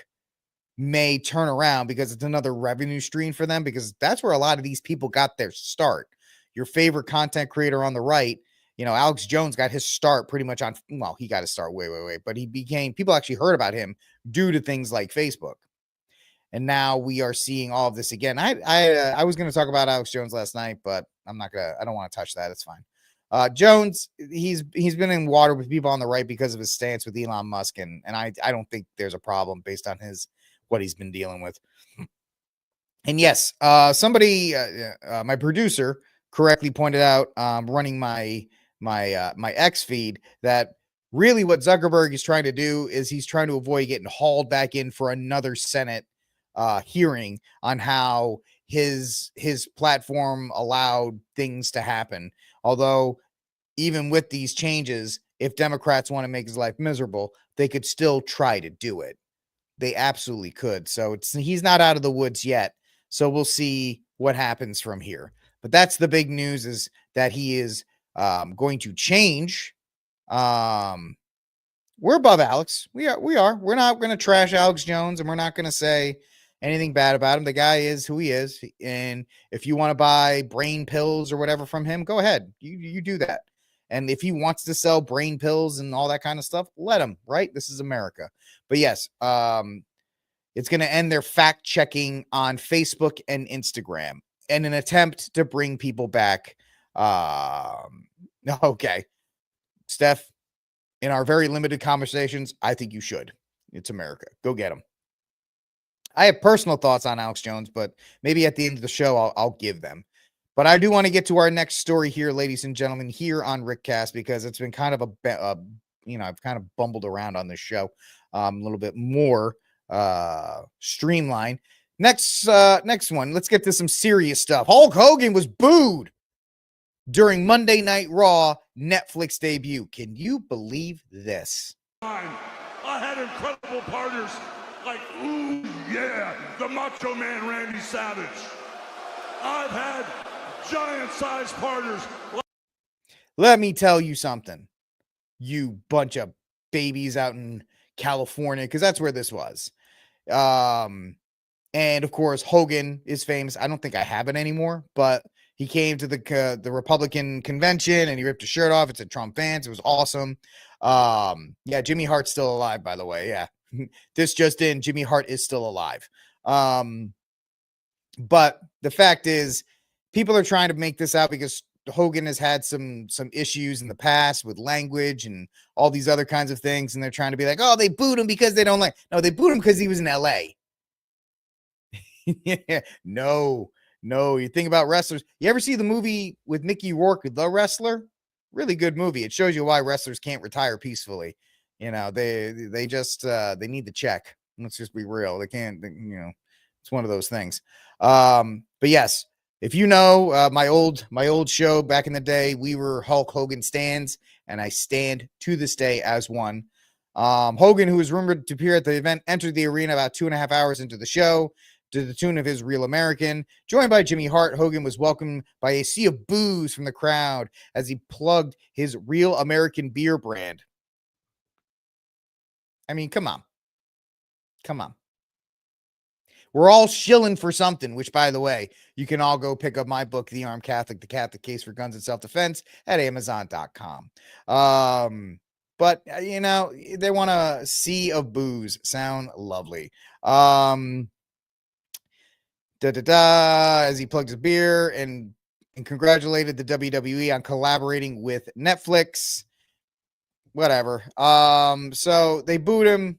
may turn around because it's another revenue stream for them, because that's where a lot of these people got their start. Your favorite content creator on the right, Alex Jones got his start pretty much he got his start way, but people actually heard about him due to things like Facebook. And now we are seeing all of this again. I was going to talk about Alex Jones last night, but I don't want to touch that. It's fine. Jones, he's been in water with people on the right because of his stance with Elon Musk. And I don't think there's a problem based on what he's been dealing with. And yes, somebody, my producer correctly pointed out, running my X feed, that really what Zuckerberg is trying to do is he's trying to avoid getting hauled back in for another Senate hearing on how his platform allowed things to happen. Although even with these changes, if Democrats want to make his life miserable, they could still try to do it. They absolutely could. So he's not out of the woods yet. So we'll see what happens from here. But that's the big news, is that he is going to change. We're above Alex. We are. We're not going to trash Alex Jones, and we're not going to say anything bad about him. The guy is who he is. And if you want to buy brain pills or whatever from him, go ahead. You do that. And if he wants to sell brain pills and all that kind of stuff, let him, right? This is America. But yes, it's going to end their fact checking on Facebook and Instagram in an attempt to bring people back. Okay. Steph, in our very limited conversations, I think you should. It's America. Go get them. I have personal thoughts on Alex Jones, but maybe at the end of the show, I'll give them. But I do want to get to our next story here, ladies and gentlemen, here on Rickcast, because it's been kind of I've kind of bumbled around on this show a little bit more streamlined. Next one, let's get to some serious stuff. Hulk Hogan was booed during Monday Night Raw Netflix debut. Can you believe this? I had incredible partners like, ooh, yeah, the Macho Man Randy Savage. I've had giant-sized partners. Let me tell you something, you bunch of babies out in California, because that's where this was. And of course, Hogan is famous. I don't think I have it anymore, but he came to the Republican convention and he ripped his shirt off. It said Trump fans. It was awesome. Yeah, Jimmy Hart's still alive, by the way. Yeah, this just in, Jimmy Hart is still alive. But the fact is, people are trying to make this out because Hogan has had some issues in the past with language and all these other kinds of things. And they're trying to be like, oh, they booed him because they don't like. No, they booed him because he was in LA. Yeah, no. You think about wrestlers. You ever see the movie with Mickey Rourke, The Wrestler? Really good movie. It shows you why wrestlers can't retire peacefully. You know, they just they need to check. Let's just be real. They can't, you know, it's one of those things. But yes, if you know my old show back in the day, we were Hulk Hogan stands, and I stand to this day as one. Hogan, who was rumored to appear at the event, entered the arena about 2.5 hours into the show to the tune of his Real American. Joined by Jimmy Hart, Hogan was welcomed by a sea of boos from the crowd as he plugged his Real American beer brand. I mean, come on. Come on. We're all shilling for something, which, by the way, you can all go pick up my book, The Armed Catholic, The Catholic Case for Guns and Self-Defense, at Amazon.com. But, you know, they want a sea of booze. Sound lovely. As he plugged his beer and congratulated the WWE on collaborating with Netflix. Whatever. So they booed him.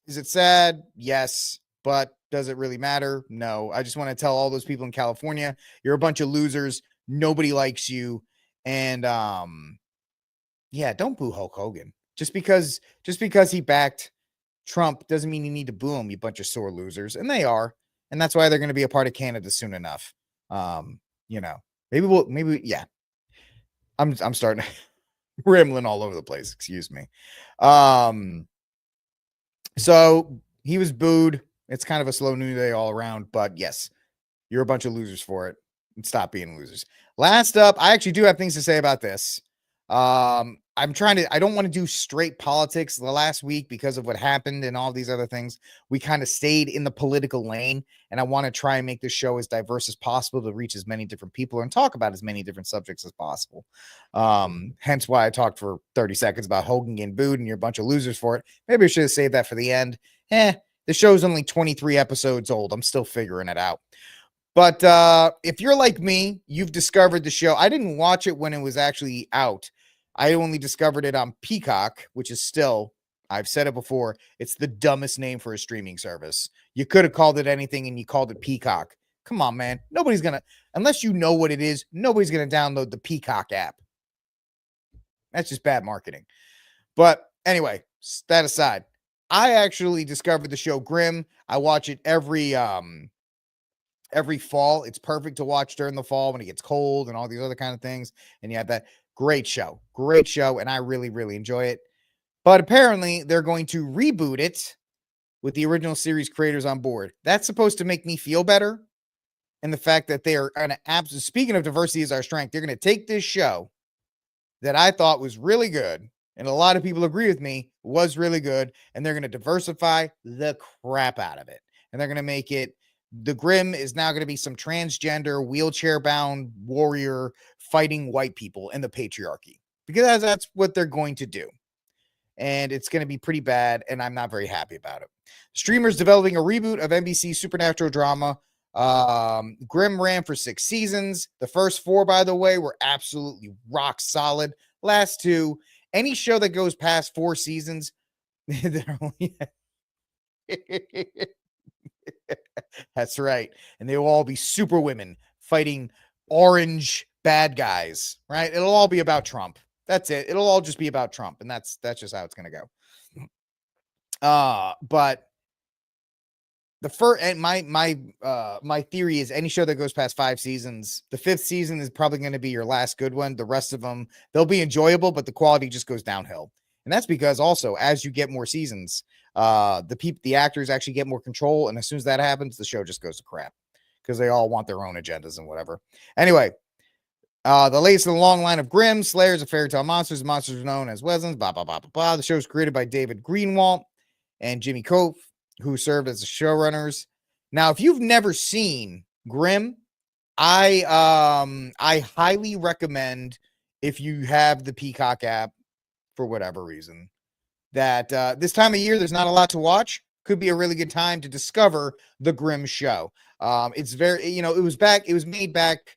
Is it sad? Yes. But does it really matter? No. I just want to tell all those people in California, you're a bunch of losers. Nobody likes you. And yeah, don't boo Hulk Hogan. Just because he backed Trump doesn't mean you need to boo him, you bunch of sore losers. And they are. And that's why they're going to be a part of Canada soon enough. You know, maybe yeah. I'm starting rambling all over the place. Excuse me. So he was booed. It's kind of a slow news day all around, but yes, you're a bunch of losers for it. And stop being losers. Last up, I actually do have things to say about this. I don't want to do straight politics the last week because of what happened and all these other things. We kind of stayed in the political lane, and I want to try and make this show as diverse as possible to reach as many different people and talk about as many different subjects as possible. Hence why I talked for 30 seconds about Hogan getting booed and you're a bunch of losers for it. Maybe I should have saved that for the end. The show's only 23 episodes old. I'm still figuring it out. But if you're like me, you've discovered the show. I didn't watch it when it was actually out. I only discovered it on Peacock, which is still, I've said it before, it's the dumbest name for a streaming service. You could have called it anything and you called it Peacock. Come on, man. Nobody's going to, unless you know what it is, nobody's going to download the Peacock app. That's just bad marketing. But anyway, that aside, I actually discovered the show Grimm. I watch it every fall. It's perfect to watch during the fall when it gets cold and all these other kind of things. And you have that great show, and I really, really enjoy it. But apparently they're going to reboot it with the original series creators on board. That's supposed to make me feel better. And the fact that they are going to, speaking of diversity is our strength, they're going to take this show that I thought was really good, and a lot of people agree with me, was really good, and they're going to diversify the crap out of it. And they're going to make it, the Grimm is now going to be some transgender, wheelchair-bound warrior fighting white people in the patriarchy. Because that's what they're going to do. And it's going to be pretty bad, and I'm not very happy about it. Streamers developing a reboot of NBC's supernatural drama. Grimm ran for 6 seasons. The first 4, by the way, were absolutely rock solid. Last 2, any show that goes past 4 seasons, they're only... That's right. And they will all be super women fighting orange bad guys, right? It'll all be about Trump. That's it. It'll all just be about Trump. And that's just how it's going to go. But the first, and my theory is any show that goes past 5 seasons, the 5th season is probably going to be your last good one. The rest of them, they'll be enjoyable, but the quality just goes downhill. And that's because also as you get more seasons, the actors actually get more control. And as soon as that happens, the show just goes to crap because they all want their own agendas and whatever. Anyway, the latest in the long line of Grimm, Slayers of Fairy Tale Monsters, monsters known as Wesleys, blah, blah, blah, blah, blah. The show is created by David Greenwalt and Jimmy Cove, who served as the showrunners. Now, if you've never seen Grimm, I highly recommend, if you have the Peacock app for whatever reason, that this time of year, there's not a lot to watch. Could be a really good time to discover the Grimm show. It's very, it was made back,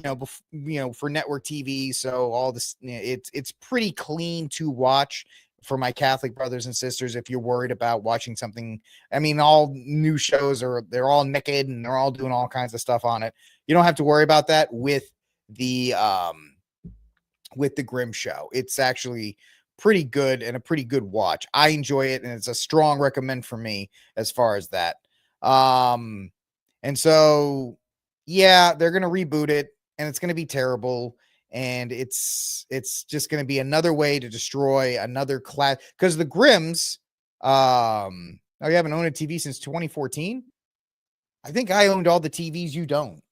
for network TV. So all this, it's pretty clean to watch for my Catholic brothers and sisters. If you're worried about watching something, I mean, all new shows they're all naked and they're all doing all kinds of stuff on it. You don't have to worry about that with the Grimm show. It's actually pretty good and a pretty good watch. I enjoy it, and it's a strong recommend for me as far as that. And so, yeah, they're going to reboot it, and it's going to be terrible. And it's just going to be another way to destroy another class. Because the Grimms, oh, you haven't owned a TV since 2014? I think I owned all the TVs you don't.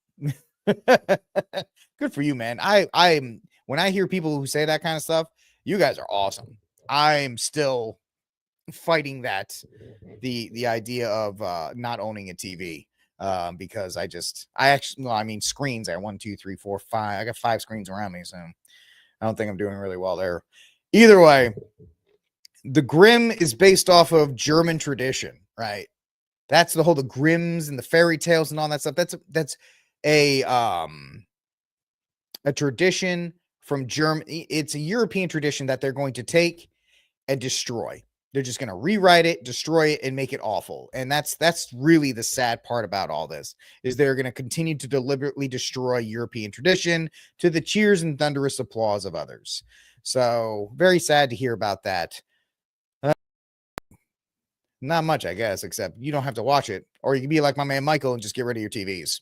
Good for you, man. I'm when I hear people who say that kind of stuff, you guys are awesome. I'm still fighting that the idea of not owning a TV. Because I actually, well, I mean, screens. I 1, 2, 3, 4, 5. I got 5 screens around me, so I don't think I'm doing really well there. Either way, the Grimm is based off of German tradition, right? That's the Grimms and the fairy tales and all that stuff. That's a tradition from Germany. It's a European tradition that they're going to take and destroy. They're just going to rewrite it, destroy it, and make it awful. And that's really the sad part about all this, is they're going to continue to deliberately destroy European tradition to the cheers and thunderous applause of others. So very sad to hear about that. Not much, I guess, except you don't have to watch it, or you can be like my man Michael and just get rid of your TVs,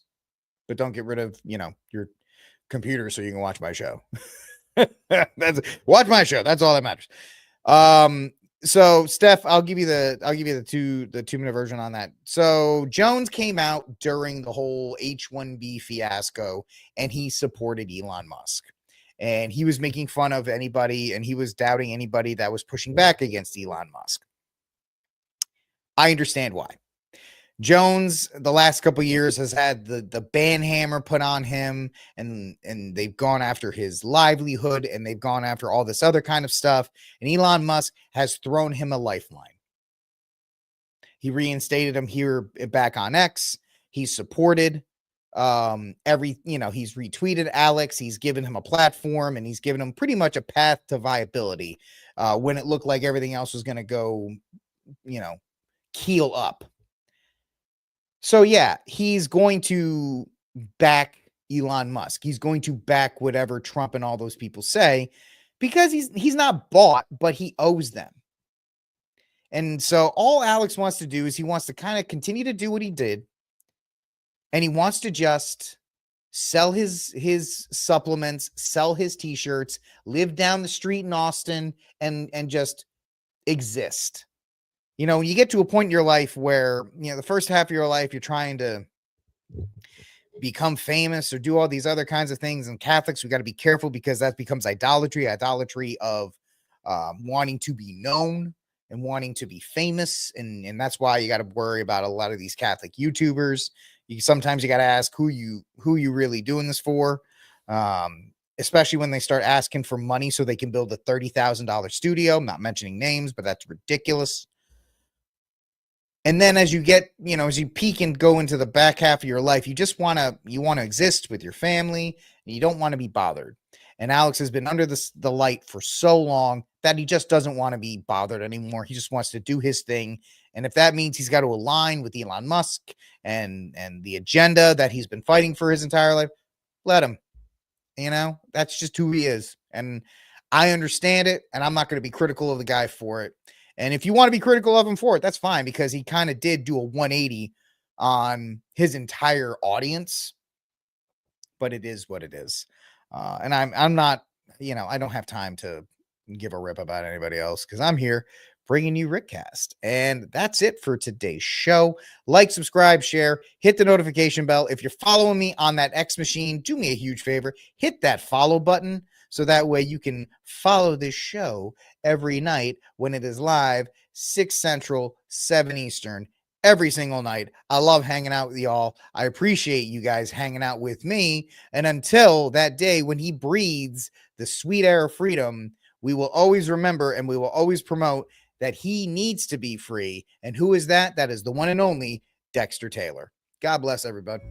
but don't get rid of, your computer so you can watch my show. Watch my show. That's all that matters. So Steph, I'll give you the 2-minute version on that. So Jones came out during the whole H-1B fiasco, and he supported Elon Musk, and he was making fun of anybody, and he was doubting anybody that was pushing back against Elon Musk. I understand why. Jones, the last couple of years, has had the ban hammer put on him, and they've gone after his livelihood, and they've gone after all this other kind of stuff. And Elon Musk has thrown him a lifeline. He reinstated him here back on X. He's supported he's retweeted Alex. He's given him a platform, and he's given him pretty much a path to viability when it looked like everything else was going to go, keel up. So yeah, he's going to back Elon Musk. He's going to back whatever Trump and all those people say, because he's not bought, but he owes them. And so all Alex wants to do is he wants to kind of continue to do what he did, and he wants to just sell his supplements, sell his t-shirts, live down the street in Austin, and just exist. When you get to a point in your life where, the first half of your life, you're trying to become famous or do all these other kinds of things. And Catholics, we got to be careful, because that becomes idolatry of wanting to be known and wanting to be famous. And that's why you got to worry about a lot of these Catholic YouTubers. Sometimes you got to ask who you really doing this for. Especially when they start asking for money so they can build a $30,000 studio. I'm not mentioning names, but that's ridiculous. And then as you get, as you peak and go into the back half of your life, you want to exist with your family, and you don't want to be bothered. And Alex has been under the light for so long that he just doesn't want to be bothered anymore. He just wants to do his thing. And if that means he's got to align with Elon Musk and the agenda that he's been fighting for his entire life, let him. That's just who he is. And I understand it, and I'm not going to be critical of the guy for it. And if you want to be critical of him for it, that's fine, because he kind of did do a 180 on his entire audience. But it is what it is. And I'm not, I don't have time to give a rip about anybody else, because I'm here bringing you Rickcast. And that's it for today's show. Like, subscribe, share, hit the notification bell. If you're following me on that X machine, do me a huge favor. Hit that follow button, so that way you can follow this show every night when it is live, 6 Central, 7 Eastern, every single night. I love hanging out with y'all. I appreciate you guys hanging out with me. And until that day when he breathes the sweet air of freedom, we will always remember, and we will always promote, that he needs to be free. And who is that? That is the one and only Dexter Taylor. God bless everybody.